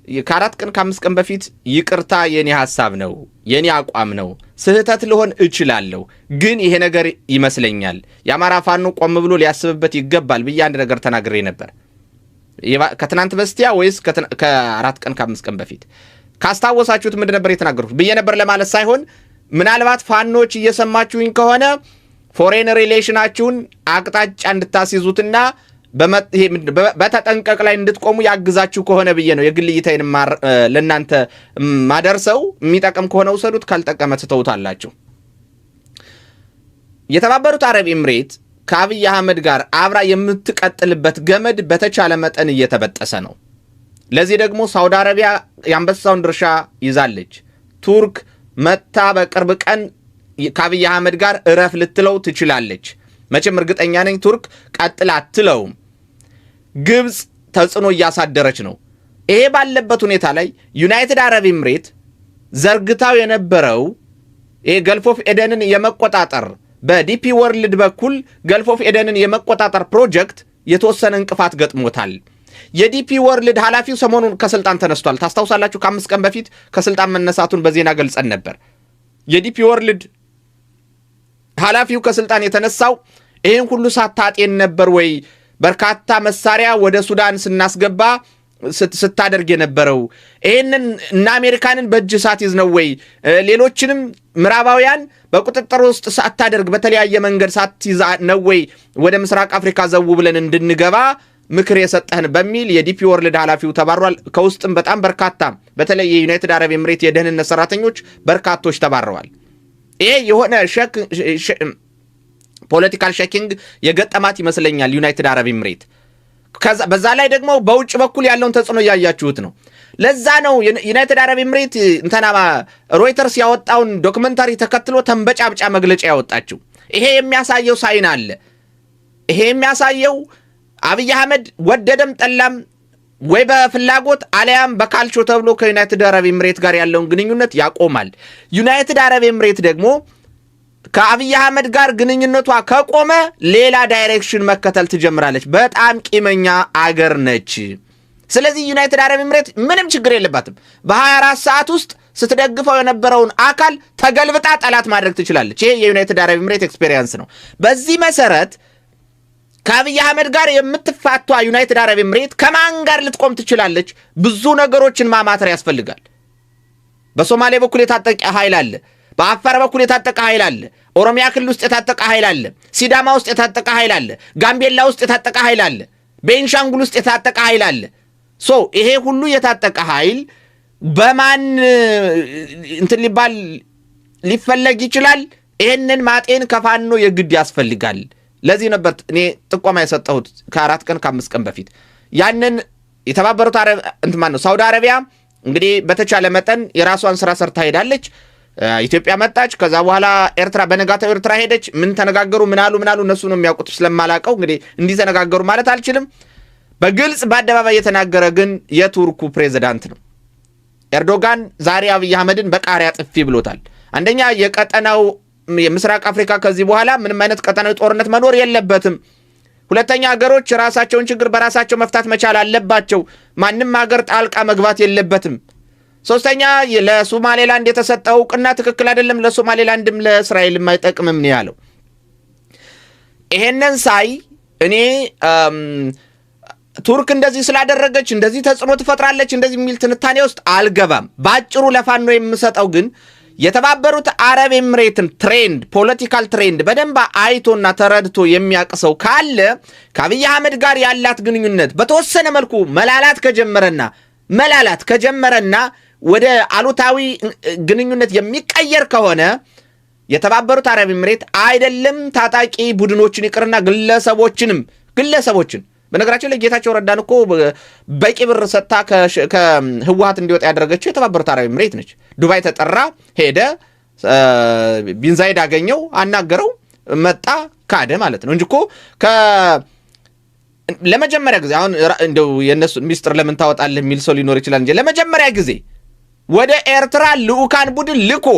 ከአራት ቀን ከአምስት ቀን በፊት ይቅርታ የኔ ሐሳብ ነው የኔ አቋም ነው ስህተት ልሆን እችላለሁ ግን ይሄ ነገር ይመስለኛል የአማራ ፋኖ ቆም ብሎ ሊያስብበት ይገባል ብዬ አንድ ነገር ተናግሬ ነበር ከትናንት በስቲያ ወይስ ከአራት ቀን ከአምስት ቀን በፊት ካስታወሳችሁት ምንድን ነበር የተናገርኩት ብዬ ነበር ለማለት ሳይሆን ምናልባት ፋኖች እየሰማችሁኝ ከሆነ ፎሬን ሪሌሽናችሁን አቅጣጫ እንድታስይዙትና በተጠንቀቅ ላይ እንድትቆሙ ያግዛችሁ ከሆነ ብዬ ነው የግል እይታዬን ለእናንተ ማደርሰው የሚጠቅም ከሆነ ውሰዱት ካልጠቀመ ትተውታላችሁ የተባበሩት አረብ ኤምሬት ከአብይ አህመድ ጋር አብራ የምትቀጥልበት ገመድ በተቻለ መጠን እየተበጠሰ ነው ለዚህ ደግሞ ሳውዲ አረቢያ የአንበሳውን ድርሻ ይዛለች ቱርክ መታ በቅርብ ቀን ከአብይ አህመድ ጋር እረፍ ልትለው ትችላለች መቼም እርግጠኛ ነኝ ቱርክ ቀጥላ አትለውም ግብጽ ተጽዕኖ እያሳደረች ነው ይሄ ባለበት ሁኔታ ላይ ዩናይትድ አረብ ኤምሬት ዘርግታው የነበረው ይሄ ገልፍ ኦፍ ኤደንን የመቆጣጠር በዲፒ ወርልድ በኩል ገልፍ ኦፍ ኤደንን የመቆጣጠር ፕሮጀክት የተወሰነ እንቅፋት ገጥሞታል የዲፒ ወርልድ ኃላፊው ሰሞኑን ከስልጣን ተነስቷል ታስታውሳላችሁ ከአምስት ቀን በፊት ከስልጣን መነሳቱን በዜና ገልጸን ነበር የዲፒ ወርልድ ኃላፊው ከስልጣን የተነሳው ይሄን ሁሉ ሳታጤን ነበር ወይ በርካታ መሳሪያ ወደ ሱዳን ስናስገባ ስታደርግ የነበረው ይሄንን እና አሜሪካንን በእጅ ሳትይዝ ነው ወይ ሌሎችንም ምዕራባውያን በቁጥጥር ውስጥ ሳታደርግ በተለያየ መንገድ ሳትይዝ ነው ወይ ወደ ምስራቅ አፍሪካ ዘው ብለን እንድንገባ ምክር የሰጠህን በሚል የዲፒ ወርልድ ኃላፊው ተባሯል ከውስጥም በጣም በርካታ በተለይ የዩናይትድ አረብ ኤምሬት የደህንነት ሰራተኞች በርካቶች ተባረዋል ይሄ የሆነ ፖለቲካል ሼኪንግ የገጠማት ይመስለኛል ዩናይትድ አረብ ኤምሬት በዛ ላይ ደግሞ በውጭ በኩል ያለውን ተጽዕኖ ያያችሁት ነው ለዛ ነው ዩናይትድ አረብ ኤምሬት እንተናማ ሮይተርስ ያወጣውን ዶክመንታሪ ተከትሎ ተንበጫብጫ መግለጫ ያወጣችው ይሄ የሚያሳየው ሳይን አለ ይሄ የሚያሳየው አብይ አህመድ ወደደም ጠላም ወይ በፍላጎት አለያም በካልቾ ተብሎ ከዩናይትድ አረብ ኤምሬት ጋር ያለውን ግንኙነት ያቆማል ዩናይትድ አረብ ኤምሬት ደግሞ ከአብይ አህመድ ጋር ግንኙነቷ ከቆመ ሌላ ዳይሬክሽን መከተል ትጀምራለች በጣም ቂመኛ አገር ነች ስለዚህ ዩናይትድ አረብ ኤምሬት ምንም ችግር የለባትም በ24 ሰዓት ውስጥ ስትደግፈው የነበረውን አካል ተገልብጣ ጠላት ማድረግ ትችላለች ይሄ የዩናይትድ አረብ ኤምሬት ኤክስፔሪየንስ ነው በዚህ መሰረት ከአብይ አህመድ ጋር የምትፋቷ ዩናይትድ አረብ ኤምሬት ከማን ጋር ልትቆም ትችላለች ብዙ ነገሮችን ማማተር ያስፈልጋል በሶማሌ በኩል የታጠቀ ኃይል አለ በአፋር በኩል የታጠቀ ኃይል አለ ኦሮሚያ ክልል ውስጥ የታጠቀ ኃይል አለ ሲዳማ ውስጥ የታጠቀ ኃይል አለ ጋምቤላ ውስጥ የታጠቀ ኃይል አለ ቤንሻንጉል ውስጥ የታጠቀ ኃይል አለ ይሄ ሁሉ የታጠቀ ኃይል በማን እንትን ሊፈለግ ይችላል ይሄንን ማጤን ከፋኖ የግድ ያስፈልጋል ለዚህ ነበር እኔ ጥቆማ የሰጠሁት ከአራት ቀን ከአምስት ቀን በፊት ያንን የተባበሩት አረብ ሳውዲ አረቢያ እንግዲህ በተቻለ መጠን የራሷን ስራ ሰርታ ሄዳለች ኢትዮጵያ መጣች ከዛ በኋላ ኤርትራ በነጋታው ኤርትራ ሄደች ምን ተነጋገሩ ምን አሉ እነሱ ነው የሚያውቁት ስለማላቀው እንግዲህ እንዲህ ተነጋገሩ ማለት አልችልም በግልጽ በአደባባይ የተናገረ ግን የቱርኩ ፕሬዝዳንት ነው ኤርዶጋን ዛሬ አብይ አህመድን በቃሪያ ጥፊ ብሎታል አንደኛ የቀጠናው የምስራቅ አፍሪካ ከዚህ በኋላ ምንም አይነት ቀጠናዊ ጦርነት መኖር የለበትም ሁለተኛ ሀገሮች ራሳቸውን ችግር በራሳቸው መፍታት መቻል አለባቸው ማንም ሀገር ጣልቃ መግባት የለበትም ሶስተኛ ለሶማሌላንድ የተሰጠው ዕውቅና ትክክል አይደለም ለሶማሌላንድም ለእስራኤልም አይጠቅምም ነው ያለው ይሄንን ሳይ እኔ ቱርክ እንደዚህ ስላደረገች እንደዚህ ተጽዕኖ ትፈጥራለች እንደዚህ የሚል ትንታኔ ውስጥ አልገባም ባጭሩ ለፋኖ የምሰጠው ግን የተባበሩት አረብ ኤምሬትን ትሬንድ ፖለቲካል ትሬንድ በደንብ አይቶና ተረድቶ የሚያቅሰው ካለ ከአብይ አህመድ ጋር ያላት ግንኙነት በተወሰነ መልኩ መላላት ከጀመረና ወደ አሉታዊ ግንኙነት የሚቀየር ከሆነ የተባበሩት አረብ ኤምሬት አይደለም ታጣቂ ቡድኖችን ይቅርና ግለሰቦችን በነገራችን ላይ ጌታቸው ረዳን እኮ በቂ ብር ሰጣ ከህወሓት እንዲወጣ ያደረገችው የተባበሩት አረብ ኤምሬት ነች ዱባይ ተጠራ ሄደ ቢን ዛይድ አገኘው አናገረው መጣ ካደ ማለት ነው እንጂ እኮ ለመጀመሪያ ጊዜ አሁን እንደው የነሱ ሚስጥር ለምን ታወጣለህ የሚል ሰው ሊኖር ይችላል እንጂ ለመጀመሪያ ጊዜ ወደ ኤርትራ ልኡካን ቡድን ልኮ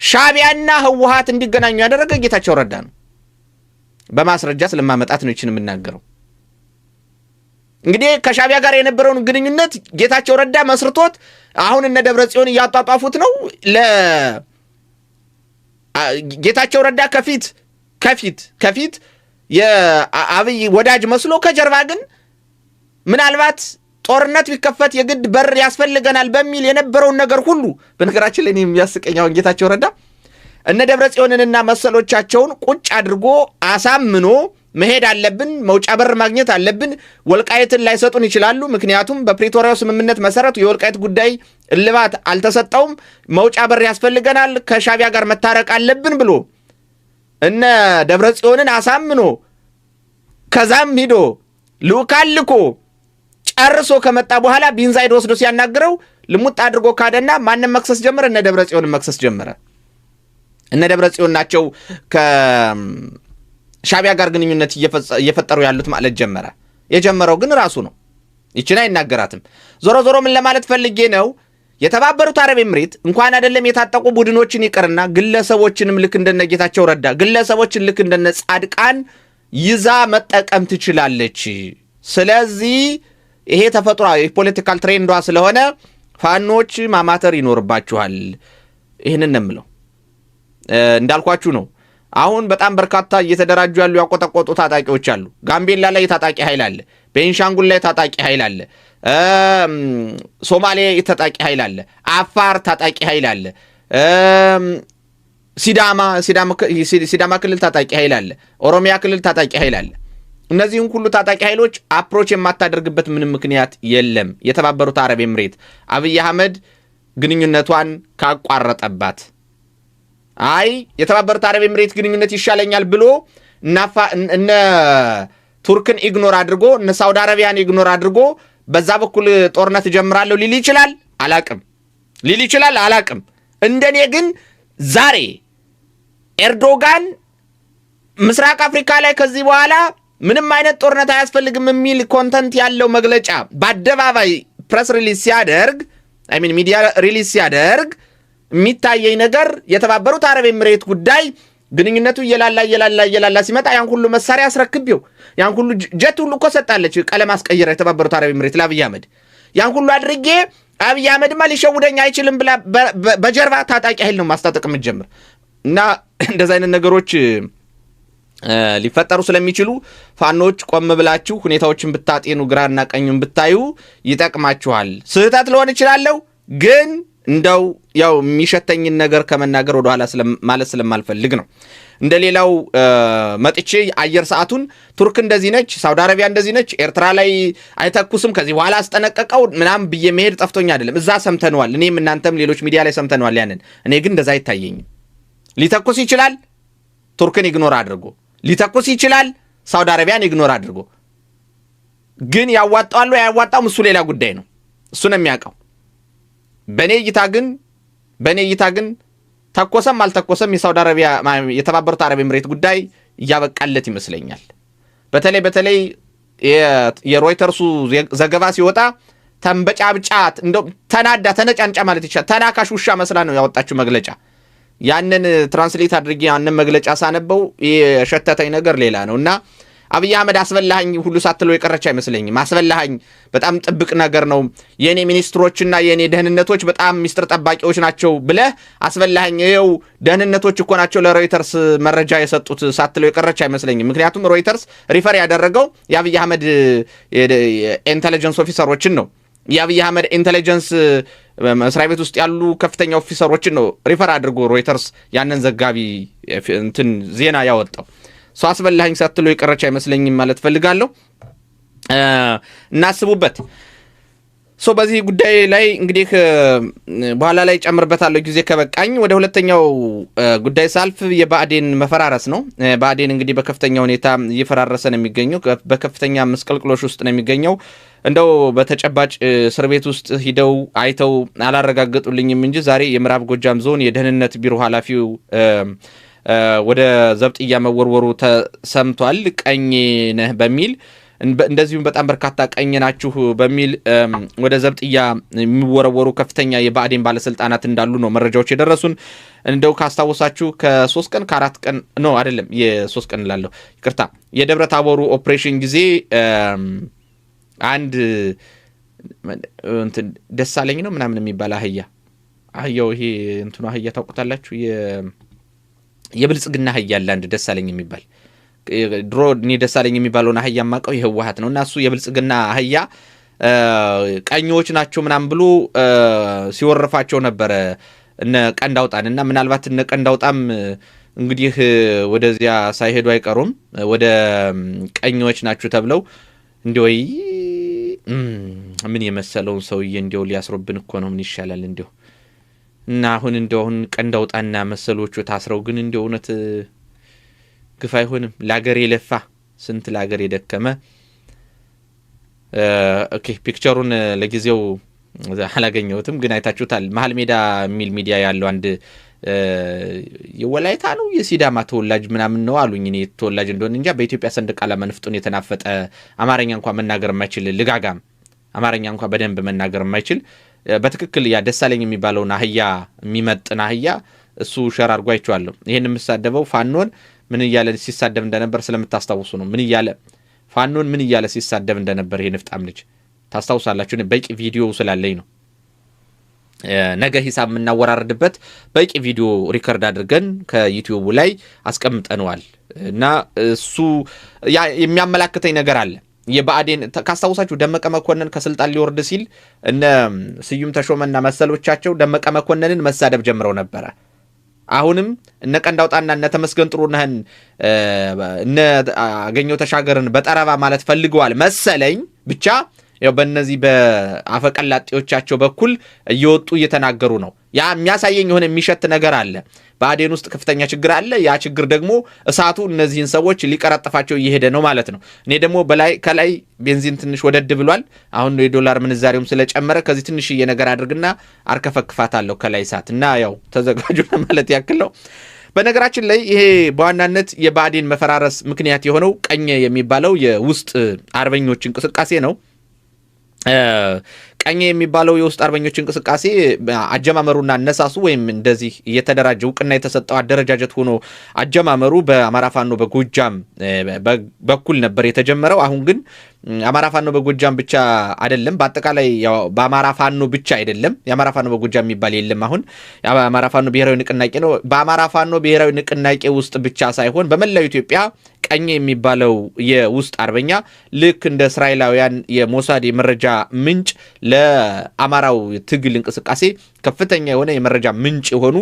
ሻቢያና ህወሓት እንዲገናኙ ያደረገ ጌታቸው ረዳ ነው በማስረጃ ስለማመጣት ነው ይችን የምናገረው እንግዲህ ከሻቢያ ጋር የነበረውን ግንኙነት ጌታቸው ረዳ መስርቶት አሁን እነ ደብረጽዮን እያጣጣፉት ነው። ጌታቸው ረዳ ከፊት የአብይ ወዳጅ መስሎ ከጀርባ ግን ምናልባት ጦርነት ቢከፈት የግድ በር ያስፈልገናል በሚል የነበረውን ነገር ሁሉ በነገራችን ላይ የሚያስቀኛው ጌታቸው ረዳ እነ ደብረጽዮንንና መሰሎቻቸውን ቁጭ አድርጎ አሳምኖ መሄድ አለብን፣ መውጫ በር ማግኘት አለብን። ወልቃይትን ላይሰጡን ይችላሉ፣ ምክንያቱም በፕሪቶሪያው ስምምነት መሰረት የወልቃይት ጉዳይ እልባት አልተሰጠውም፣ መውጫ በር ያስፈልገናል፣ ከሻቢያ ጋር መታረቅ አለብን ብሎ እነ ደብረጽዮንን አሳምኖ ከዛም ሂዶ ልኡካን ልኮ ጨርሶ ከመጣ በኋላ ቢንዛይድ ወስዶ ሲያናግረው ልሙጥ አድርጎ ካደና ማንም መክሰስ ጀመረ። እነ ደብረጽዮንን መክሰስ ጀመረ። እነ ደብረጽዮን ናቸው ከሻቢያ ጋር ግንኙነት እየፈጠሩ ያሉት ማለት ጀመረ። የጀመረው ግን ራሱ ነው። ይችና አይናገራትም። ዞሮ ምን ለማለት ፈልጌ ነው፣ የተባበሩት አረብ ኤምሬት እንኳን አይደለም የታጠቁ ቡድኖችን ይቅርና ግለሰቦችንም ልክ እንደነ ጌታቸው ረዳ ግለሰቦችን ልክ እንደነ ጻድቃን ይዛ መጠቀም ትችላለች። ስለዚህ ይሄ ተፈጥሯዊ የፖለቲካል ትሬንዷ ስለሆነ ፋኖች ማማተር ይኖርባችኋል። ይህንን ነው የምለው። እንዳልኳችሁ ነው። አሁን በጣም በርካታ እየተደራጁ ያሉ ያቆጠቆጡ ታጣቂዎች አሉ። ጋምቤላ ላይ ታጣቂ ኃይል አለ። ቤንሻንጉል ላይ ታጣቂ ኃይል አለ። ሶማሌ ታጣቂ ኃይል አለ። አፋር ታጣቂ ኃይል አለ። ሲዳማ ክልል ታጣቂ ኃይል አለ። ኦሮሚያ ክልል ታጣቂ ኃይል አለ። እነዚህን ሁሉ ታጣቂ ኃይሎች አፕሮች የማታደርግበት ምንም ምክንያት የለም። የተባበሩት አረብ ኤምሬት አብይ አህመድ ግንኙነቷን ካቋረጠባት የተባበሩት አረብ ኤምሬት ግንኙነት ይሻለኛል ብሎ እነ ቱርክን ኢግኖር አድርጎ እነ ሳውዲ አረቢያን ኢግኖር አድርጎ በዛ በኩል ጦርነት ጀምራለሁ ሊል ይችላል። አላቅም። እንደኔ ግን ዛሬ ኤርዶጋን ምስራቅ አፍሪካ ላይ ከዚህ በኋላ ምንም አይነት ጦርነት አያስፈልግም የሚል ኮንተንት ያለው መግለጫ በአደባባይ ፕሬስ ሪሊዝ ሲያደርግ ሚዲያ ሪሊዝ ሲያደርግ የሚታየኝ ነገር የተባበሩት አረብ ኤምሬት ጉዳይ ግንኙነቱ እየላላ ሲመጣ ያን ሁሉ መሳሪያ አስረክቤው ያን ሁሉ ጀት ሁሉ እኮ ሰጣለች ቀለም አስቀይራ የተባበሩት አረብ ኤምሬት ለአብይ አህመድ ያን ሁሉ አድርጌ አብይ አህመድማ ሊሸውደኝ አይችልም ብላ በጀርባ ታጣቂ ኃይል ነው ማስታጠቅ የምትጀምር እና እንደዛ አይነት ነገሮች ሊፈጠሩ ስለሚችሉ ፋኖች ቆም ብላችሁ ሁኔታዎችን ብታጤኑ ግራና ቀኙን ብታዩ ይጠቅማችኋል። ስህተት ልሆን እችላለሁ፣ ግን እንደው ያው የሚሸተኝን ነገር ከመናገር ወደ ኋላ ማለት ስለማልፈልግ ነው። እንደሌላው መጥቼ አየር ሰዓቱን ቱርክ እንደዚህ ነች፣ ሳውዲ አረቢያ እንደዚህ ነች፣ ኤርትራ ላይ አይተኩስም ከዚህ በኋላ አስጠነቀቀው ምናምን ብዬ መሄድ ጠፍቶኛ አይደለም። እዛ ሰምተነዋል፣ እኔም እናንተም ሌሎች ሚዲያ ላይ ሰምተነዋል ያንን። እኔ ግን እንደዛ አይታየኝም። ሊተኩስ ይችላል ቱርክን ኢግኖር አድርጎ፣ ሊተኩስ ይችላል ሳውዲ አረቢያን ኢግኖር አድርጎ። ግን ያዋጣዋል ያዋጣው እሱ ሌላ ጉዳይ ነው፣ እሱ ነው የሚያውቀው። በኔ እይታ ግን ተኮሰም አልተኮሰም የሳውዲ አረቢያ የተባበሩት አረብ ኤምሬት ጉዳይ እያበቃለት ይመስለኛል። በተለይ የሮይተርሱ ዘገባ ሲወጣ ተንበጫብጫት እንደው ተናዳ ተነጫንጫ ማለት ይችላል ተናካሽ ውሻ መስላ ነው ያወጣችው መግለጫ። ያንን ትራንስሌት አድርጌ ያንን መግለጫ ሳነበው የሸተተኝ ነገር ሌላ ነው እና አብይ አህመድ አስበላሃኝ ሁሉ ሳትለው የቀረች አይመስለኝም። አስበላሃኝ በጣም ጥብቅ ነገር ነው፣ የኔ ሚኒስትሮችና የኔ ደህንነቶች በጣም ሚስጥር ጠባቂዎች ናቸው ብለህ አስበላሃኝ፣ ይኸው ደህንነቶች እኮ ናቸው ለሮይተርስ መረጃ የሰጡት ሳትለው የቀረች አይመስለኝም። ምክንያቱም ሮይተርስ ሪፈር ያደረገው የአብይ አህመድ ኢንተለጀንስ ኦፊሰሮችን ነው። የአብይ አህመድ ኢንተለጀንስ መስሪያ ቤት ውስጥ ያሉ ከፍተኛ ኦፊሰሮችን ነው ሪፈር አድርጎ ሮይተርስ ያንን ዘጋቢ ዜና ያወጣው። ሰው አስበላኝ ሳትሎ የቀረች አይመስለኝም ማለት ፈልጋለሁ። እናስቡበት። በዚህ ጉዳይ ላይ እንግዲህ በኋላ ላይ ጨምርበታለሁ ጊዜ ከበቃኝ። ወደ ሁለተኛው ጉዳይ ሳልፍ የብአዴን መፈራረስ ነው። ብአዴን እንግዲህ በከፍተኛ ሁኔታ እየፈራረሰ ነው የሚገኘው። በከፍተኛ ምስቅልቅሎች ውስጥ ነው የሚገኘው። እንደው በተጨባጭ እስር ቤት ውስጥ ሂደው አይተው አላረጋገጡልኝም እንጂ ዛሬ የምዕራብ ጎጃም ዞን የደህንነት ቢሮ ኃላፊው ወደ ዘብጥያ መወርወሩ ተሰምቷል። ቀኝ ነህ በሚል እንደዚሁም በጣም በርካታ ቀኝ ናችሁ በሚል ወደ ዘብጥያ የሚወረወሩ ከፍተኛ የብአዴን ባለስልጣናት እንዳሉ ነው መረጃዎች የደረሱን። እንደው ካስታወሳችሁ ከ3 ቀን ከ4 ቀን ነው አይደለም የ3 ቀን ላለሁ ይቅርታ የደብረ ታቦሩ ኦፕሬሽን ጊዜ አንድ እንትን ደሳለኝ ነው ምናምን የሚባል አህያው ይሄ እንትኑ አህያ ታውቁታላችሁ? የብልጽግና አህያ አለ አንድ ደሳለኝ የሚባል ድሮ እኔ ደሳለኝ የሚባለውን አህያ ማቀው የህወሓት ነው እና እሱ የብልጽግና አህያ ቀኞች ናቸው ምናምን ብሎ ሲወርፋቸው ነበር እነ ቀንዳውጣን እና ምናልባት እነ ቀንዳውጣም እንግዲህ ወደዚያ ሳይሄዱ አይቀሩም ወደ ቀኞች ናቸው ተብለው እንዴው ምን የመሰለውን ሰውዬ እንዴው ሊያስሩብን እኮ ነው ምን ይሻላል እንዴው እና አሁን ቀንዳውጣና መሰሎቹ ታስረው ግን እንዴው እውነት ግፍ አይሆንም ለሀገር የለፋ ስንት ለሀገር የደከመ ኦኬ ፒክቸሩን ለጊዜው አላገኘሁትም ግን አይታችሁታል መሃል ሜዳ የሚል ሚዲያ ያለው አንድ የወላይታ ነው የሲዳማ ተወላጅ ምናምን ነው አሉኝ እኔ ተወላጅ እንደሆነ እንጃ በኢትዮጵያ ሰንደቅ ዓላማ ንፍጡን የተናፈጠ አማርኛ እንኳን መናገር የማይችል ልጋጋም አማርኛ እንኳን በደንብ መናገር የማይችል በትክክል ያ ደሳለኝ የሚባለው አህያ የሚመጥን አህያ እሱ ሸር አድርጎ አይቼዋለሁ ይሄን የምሳደበው ፋኖን ምን እያለ ሲሳደብ እንደነበር ስለምታስታውሱ ነው ምን እያለ ፋኖን ምን እያለ ሲሳደብ እንደነበር ይሄ ንፍጣም ልጅ ታስታውሳላችሁ በቂ ቪዲዮ ስላለኝ ነው ነገ ሂሳብ የምናወራረድበት በቂ ቪዲዮ ሪከርድ አድርገን ከዩቲዩብ ላይ አስቀምጠነዋል እና እሱ የሚያመላክተኝ ነገር አለ የባዕዴን ካስታውሳችሁ ደመቀ መኮንን ከስልጣን ሊወርድ ሲል እነ ስዩም ተሾመና መሰሎቻቸው ደመቀ መኮንንን መሳደብ ጀምረው ነበር አሁንም እነ ቀንዳውጣና እነ ተመስገን ጥሩነህን እነ አገኘው ተሻገርን በጠረባ ማለት ፈልገዋል መሰለኝ ብቻ ያው በእነዚህ በአፈቀላጤዎቻቸው በኩል እየወጡ እየተናገሩ ነው ያ የሚያሳየኝ የሆነ የሚሸት ነገር አለ ባዕዴን ውስጥ ከፍተኛ ችግር አለ ያ ችግር ደግሞ እሳቱ እነዚህን ሰዎች ሊቀራጥፋቸው እየሄደ ነው ማለት ነው እኔ ደግሞ በላይ ከላይ ቤንዚን ትንሽ ወደድ ብሏል አሁን የዶላር ምንዛሬውም ስለጨመረ ከዚህ ትንሽ ነገር አድርግና አርከፈክፋታለሁ ከላይ እሳት እና ያው ተዘጋጁ ማለት ያክል ነው በነገራችን ላይ ይሄ በዋናነት የባዕዴን መፈራረስ ምክንያት የሆነው ቀኝ የሚባለው የውስጥ አርበኞች እንቅስቃሴ ነው ቀኝ የሚባለው የውስጥ አርበኞች እንቅስቃሴ አጀማመሩና አነሳሱ ወይም እንደዚህ የተደራጀ እውቅና የተሰጠው አደረጃጀት ሆኖ አጀማመሩ በአማራ ፋኖ በጎጃም በኩል ነበር የተጀመረው አሁን ግን አማራ ፋኖ በጎጃም ብቻ አይደለም በአጠቃላይ ያው በአማራ ፋኖ ብቻ አይደለም የአማራ ፋኖ በጎጃም የሚባል የለም አሁን የአማራ ፋኖ ብሔራዊ ንቅናቄ ነው በአማራ ፋኖ ብሔራዊ ንቅናቄ ውስጥ ብቻ ሳይሆን በመላው ኢትዮጵያ ቀኝ የሚባለው የውስጥ አርበኛ ልክ እንደ እስራኤላውያን የሞሳድ የመረጃ ምንጭ ለአማራው ትግል እንቅስቃሴ ከፍተኛ የሆነ የመረጃ ምንጭ የሆኑ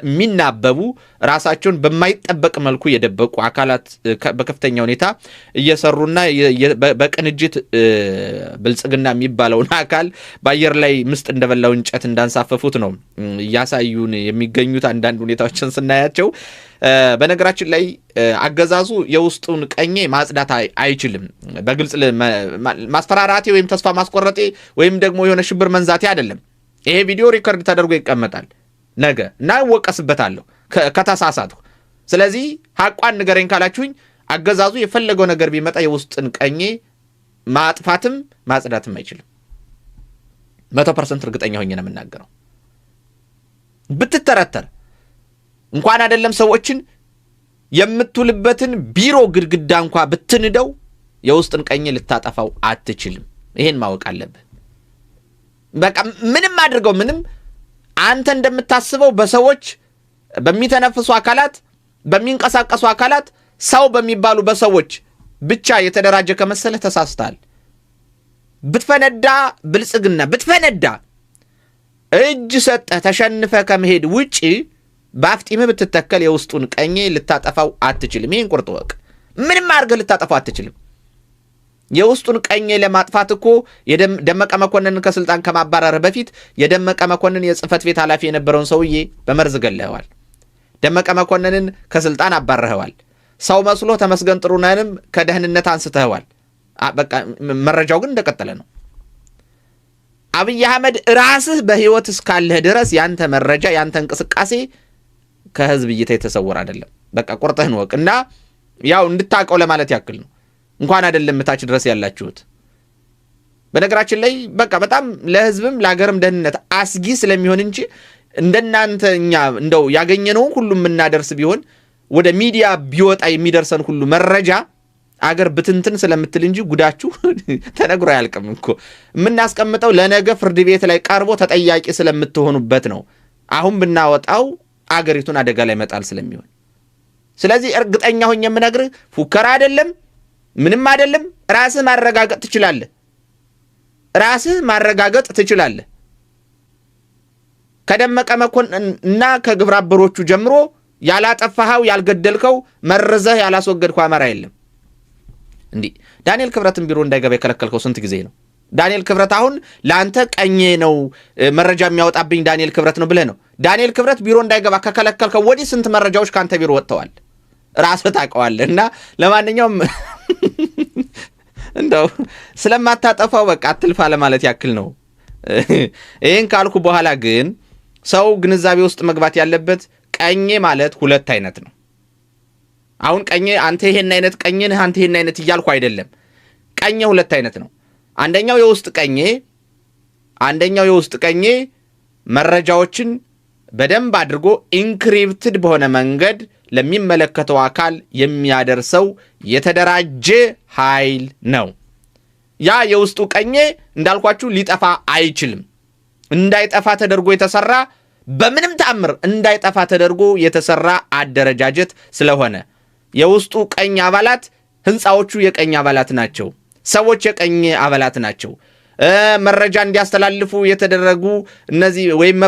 የሚናበቡ ራሳቸውን በማይጠበቅ መልኩ የደበቁ አካላት በከፍተኛ ሁኔታ እየሰሩና በቅንጅት ብልጽግና የሚባለውን አካል በአየር ላይ ምስጥ እንደበላው እንጨት እንዳንሳፈፉት ነው እያሳዩን የሚገኙት አንዳንድ ሁኔታዎችን ስናያቸው በነገራችን ላይ አገዛዙ የውስጡን ቀኜ ማጽዳት አይችልም በግልጽ ማስፈራራቴ ወይም ተስፋ ማስቆረጤ ወይም ደግሞ የሆነ ሽብር መንዛቴ አይደለም ይሄ ቪዲዮ ሪከርድ ተደርጎ ይቀመጣል ነገ እና ወቀስበታለሁ ከተሳሳትኩ ስለዚህ ሐቋን ንገረኝ ካላችሁኝ አገዛዙ የፈለገው ነገር ቢመጣ የውስጥን ቀኜ ማጥፋትም ማጽዳትም አይችልም 100% እርግጠኛ ሆኜ ነው የምናገረው ብትተረተር እንኳን አይደለም ሰዎችን የምትውልበትን ቢሮ ግድግዳ እንኳን ብትንደው የውስጥን ቀኝ ልታጠፋው አትችልም ይሄን ማወቅ አለብህ በቃ ምንም አድርገው ምንም አንተ እንደምታስበው በሰዎች በሚተነፍሱ አካላት በሚንቀሳቀሱ አካላት ሰው በሚባሉ በሰዎች ብቻ የተደራጀ ከመሰለ ተሳስተሃል ብትፈነዳ ብልጽግና ብትፈነዳ እጅ ሰጠ ተሸንፈ ከመሄድ ውጪ ባፍጢም ብትተከል የውስጡን ቀኜ ልታጠፋው አትችልም ይሄን ቁርጥ ወቅ ምንም አድርገህ ልታጠፋው አትችልም የውስጡን ቀኜ ለማጥፋት እኮ የደመቀ መኮንን ከስልጣን ከማባረር በፊት የደመቀ መኮንን የጽህፈት ቤት ኃላፊ የነበረውን ሰውዬ በመርዝ ገለኸዋል ደመቀ መኮንንን ከስልጣን አባረኸዋል ሰው መስሎ ተመስገን ጥሩነህንም ከደህንነት አንስተኸዋል በቃ መረጃው ግን እንደቀጠለ ነው አብይ አህመድ ራስህ በህይወት እስካለህ ድረስ ያንተ መረጃ ያንተ እንቅስቃሴ ከህዝብ እይታ የተሰወረ አይደለም በቃ ቁርጥህን ወቅና ያው እንድታቀው ለማለት ያክል ነው እንኳን አይደለም መታች ድረስ ያላችሁት በነገራችን ላይ በቃ በጣም ለህዝብም ለሀገርም ደህንነት አስጊ ስለሚሆን እንጂ እንደናንተኛ እንደው ያገኘነው ሁሉ እናደርስ ቢሆን ወደ ሚዲያ ቢወጣ የሚደርሰን ሁሉ መረጃ አገር ብትንትን ስለምትል እንጂ ጉዳችሁ ተነግሮ አያልቅም እኮ። የምናስቀምጠው ለነገ ፍርድ ቤት ላይ ቀርቦ ተጠያቂ ስለምትሆኑበት ነው። አሁን ብናወጣው አገሪቱን አደጋ ላይ መጣል ስለሚሆን፣ ስለዚህ እርግጠኛ ሆኜ የምነግርህ ፉከራ አይደለም፣ ምንም አይደለም። ራስህ ማረጋገጥ ትችላለህ። ከደመቀ መኮንን እና ከግብረ አበሮቹ ጀምሮ ያላጠፋኸው ያልገደልከው መርዘህ ያላስወገድከው አማራ የለም። እንዲህ ዳንኤል ክብረትን ቢሮ እንዳይገባ የከለከልከው ስንት ጊዜ ነው? ዳንኤል ክብረት አሁን ለአንተ ቀኜ ነው መረጃ የሚያወጣብኝ ዳንኤል ክብረት ነው ብለህ ነው። ዳንኤል ክብረት ቢሮ እንዳይገባ ከከለከልከው ወዲህ ስንት መረጃዎች ከአንተ ቢሮ ወጥተዋል? ራስህ ታውቀዋለህ። እና ለማንኛውም እንደው ስለማታጠፋው በቃ አትልፋ ለማለት ያክል ነው። ይህን ካልኩ በኋላ ግን ሰው ግንዛቤ ውስጥ መግባት ያለበት ቀኜ ማለት ሁለት አይነት ነው። አሁን ቀኜ አንተ ይሄን አይነት ቀኜ ነህ፣ አንተ ይሄን አይነት እያልኩ አይደለም። ቀኜ ሁለት አይነት ነው። አንደኛው የውስጥ ቀኜ መረጃዎችን በደንብ አድርጎ ኢንክሪፕትድ በሆነ መንገድ ለሚመለከተው አካል የሚያደርሰው የተደራጀ ኃይል ነው። ያ የውስጡ ቀኜ እንዳልኳችሁ ሊጠፋ አይችልም። እንዳይጠፋ ተደርጎ የተሰራ በምንም ተአምር እንዳይጠፋ ተደርጎ የተሰራ አደረጃጀት ስለሆነ የውስጡ ቀኝ አባላት ህንፃዎቹ የቀኝ አባላት ናቸው። ሰዎች የቀኝ አባላት ናቸው። መረጃ እንዲያስተላልፉ የተደረጉ እነዚህ ወይም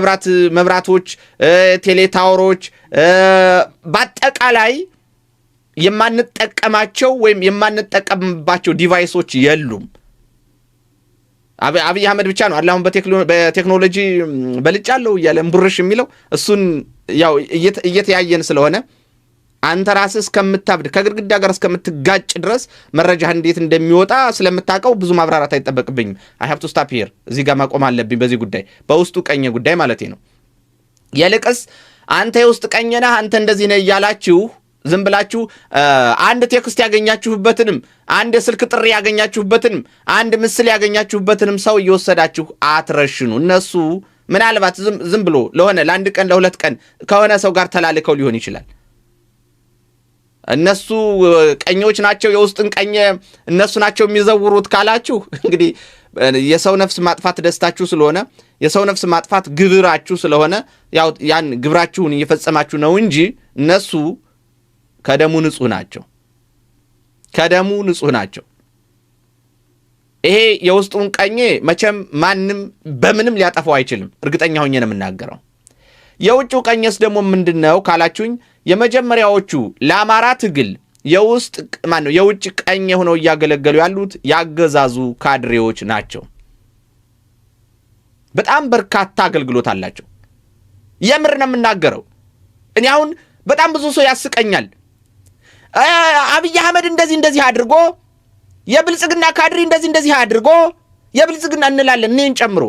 መብራቶች፣ ቴሌታወሮች በአጠቃላይ የማንጠቀማቸው ወይም የማንጠቀምባቸው ዲቫይሶች የሉም። አብይ አህመድ ብቻ ነው አሁን በቴክኖሎጂ በልጫለሁ እያለ እምቡርሽ የሚለው። እሱን ያው እየተያየን ስለሆነ አንተ ራስህ እስከምታብድ ከግድግዳ ጋር እስከምትጋጭ ድረስ መረጃ እንዴት እንደሚወጣ ስለምታውቀው ብዙ ማብራራት አይጠበቅብኝም። I have to stop here። እዚህ ጋር ማቆም አለብኝ በዚህ ጉዳይ፣ በውስጡ ቀኝ ጉዳይ ማለቴ ነው። የልቅስ አንተ የውስጥ ቀኝ ነህ፣ አንተ እንደዚህ ነህ እያላችሁ ዝም ብላችሁ አንድ ቴክስት ያገኛችሁበትንም አንድ የስልክ ጥሪ ያገኛችሁበትንም አንድ ምስል ያገኛችሁበትንም ሰው እየወሰዳችሁ አትረሽኑ። እነሱ ምናልባት ዝም ብሎ ለሆነ ለአንድ ቀን ለሁለት ቀን ከሆነ ሰው ጋር ተላልከው ሊሆን ይችላል። እነሱ ቀኞች ናቸው፣ የውስጥን ቀኝ እነሱ ናቸው የሚዘውሩት ካላችሁ እንግዲህ የሰው ነፍስ ማጥፋት ደስታችሁ ስለሆነ የሰው ነፍስ ማጥፋት ግብራችሁ ስለሆነ ያው ያን ግብራችሁን እየፈጸማችሁ ነው እንጂ እነሱ ከደሙ ንጹህ ናቸው። ይሄ የውስጡን ቀኝ መቼም ማንም በምንም ሊያጠፋው አይችልም። እርግጠኛ ሆኜ ነው የምናገረው። የውጭው ቀኝስ ደግሞ ምንድነው ካላችሁኝ የመጀመሪያዎቹ ለአማራ ትግል የውጭ ቀኝ ሆነው እያገለገሉ ያሉት ያገዛዙ ካድሬዎች ናቸው። በጣም በርካታ አገልግሎት አላቸው። የምር ነው የምናገረው። እኔ አሁን በጣም ብዙ ሰው ያስቀኛል። አብይ አህመድ እንደዚህ አድርጎ የብልጽግና ካድሬ እንደዚህ አድርጎ የብልጽግና እንላለን እኔን ጨምሮ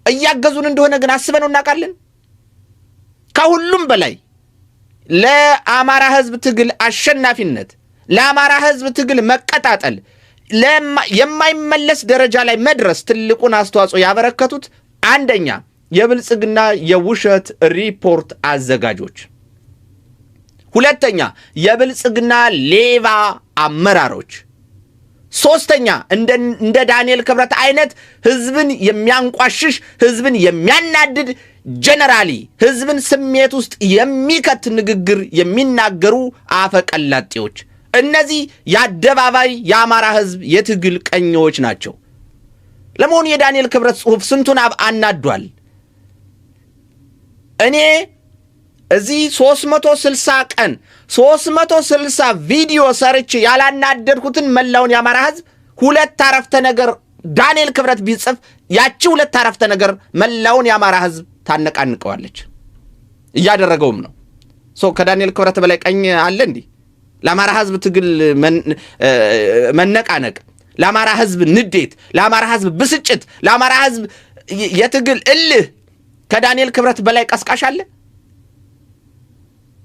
እያገዙን እንደሆነ ግን አስበነው እናውቃለን። ከሁሉም በላይ ለአማራ ህዝብ ትግል አሸናፊነት፣ ለአማራ ህዝብ ትግል መቀጣጠል፣ የማይመለስ ደረጃ ላይ መድረስ ትልቁን አስተዋጽኦ ያበረከቱት አንደኛ የብልጽግና የውሸት ሪፖርት አዘጋጆች፣ ሁለተኛ የብልጽግና ሌባ አመራሮች፣ ሶስተኛ እንደ ዳንኤል ክብረት አይነት ህዝብን የሚያንቋሽሽ ህዝብን የሚያናድድ ጀነራሊ ህዝብን ስሜት ውስጥ የሚከት ንግግር የሚናገሩ አፈቀላጤዎች። እነዚህ የአደባባይ የአማራ ህዝብ የትግል ቀኞች ናቸው። ለመሆኑ የዳንኤል ክብረት ጽሑፍ ስንቱን አናዷል? እኔ እዚህ 360 ቀን 360 ቪዲዮ ሰርቼ ያላናደድኩትን መላውን የአማራ ህዝብ ሁለት አረፍተ ነገር ዳንኤል ክብረት ቢጽፍ ያቺ ሁለት አረፍተ ነገር መላውን የአማራ ህዝብ ታነቃንቀዋለች። እያደረገውም ነው። ከዳንኤል ክብረት በላይ ቀኝ አለ እንዴ? ለአማራ ህዝብ ትግል መነቃነቅ፣ ለአማራ ህዝብ ንዴት፣ ለአማራ ህዝብ ብስጭት፣ ለአማራ ህዝብ የትግል እልህ ከዳንኤል ክብረት በላይ ቀስቃሽ አለ?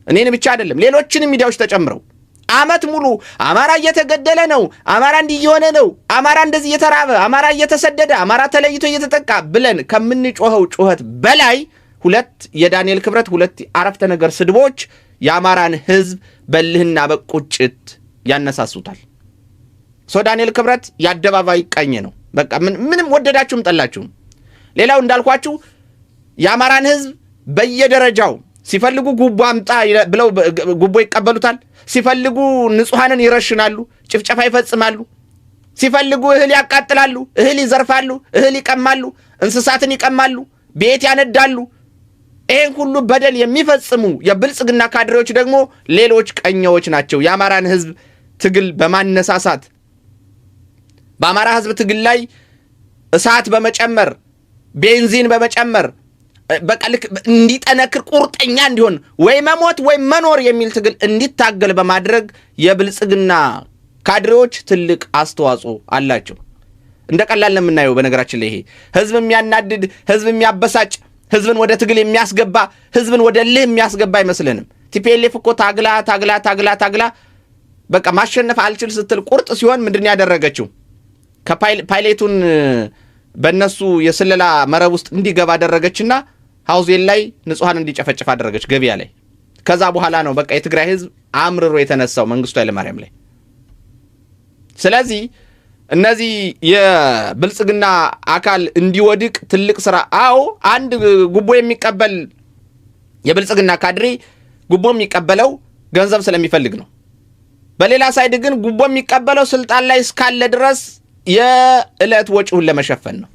እኔን ብቻ አይደለም ሌሎችንም ሚዲያዎች ተጨምረው አመት ሙሉ አማራ እየተገደለ ነው፣ አማራ እንዲየሆነ ነው፣ አማራ እንደዚህ እየተራበ፣ አማራ እየተሰደደ፣ አማራ ተለይቶ እየተጠቃ ብለን ከምንጮኸው ጩኸት በላይ ሁለት የዳንኤል ክብረት ሁለት አረፍተ ነገር ስድቦች የአማራን ህዝብ በልህና በቁጭት ያነሳሱታል። ዳንኤል ክብረት የአደባባይ ቀኝ ነው። በቃ ምንም ወደዳችሁም ጠላችሁም። ሌላው እንዳልኳችሁ የአማራን ህዝብ በየደረጃው ሲፈልጉ ጉቦ አምጣ ብለው ጉቦ ይቀበሉታል። ሲፈልጉ ንጹሐንን ይረሽናሉ፣ ጭፍጨፋ ይፈጽማሉ። ሲፈልጉ እህል ያቃጥላሉ፣ እህል ይዘርፋሉ፣ እህል ይቀማሉ፣ እንስሳትን ይቀማሉ፣ ቤት ያነዳሉ። ይህን ሁሉ በደል የሚፈጽሙ የብልጽግና ካድሬዎች ደግሞ ሌሎች ቀኛዎች ናቸው። የአማራን ህዝብ ትግል በማነሳሳት በአማራ ህዝብ ትግል ላይ እሳት በመጨመር ቤንዚን በመጨመር በቃ ልክ እንዲጠነክር ቁርጠኛ እንዲሆን ወይ መሞት ወይ መኖር የሚል ትግል እንዲታገል በማድረግ የብልጽግና ካድሬዎች ትልቅ አስተዋጽኦ አላቸው። እንደ ቀላል ነው የምናየው። በነገራችን ላይ ይሄ ህዝብ የሚያናድድ፣ ህዝብ የሚያበሳጭ፣ ህዝብን ወደ ትግል የሚያስገባ፣ ህዝብን ወደ ልህ የሚያስገባ አይመስልንም። ቲፒኤልኤፍ እኮ ታግላ በቃ ማሸነፍ አልችል ስትል ቁርጥ ሲሆን ምንድን ያደረገችው? ከፓይሌቱን በእነሱ የስለላ መረብ ውስጥ እንዲገባ አደረገችና ሀውዜን ላይ ንጹሐን እንዲጨፈጭፍ አደረገች ገበያ ላይ። ከዛ በኋላ ነው በቃ የትግራይ ህዝብ አምርሮ የተነሳው መንግስቱ ኃይለማርያም ላይ። ስለዚህ እነዚህ የብልጽግና አካል እንዲወድቅ ትልቅ ስራ። አዎ አንድ ጉቦ የሚቀበል የብልጽግና ካድሬ ጉቦ የሚቀበለው ገንዘብ ስለሚፈልግ ነው። በሌላ ሳይድ ግን ጉቦ የሚቀበለው ስልጣን ላይ እስካለ ድረስ የዕለት ወጪውን ለመሸፈን ነው።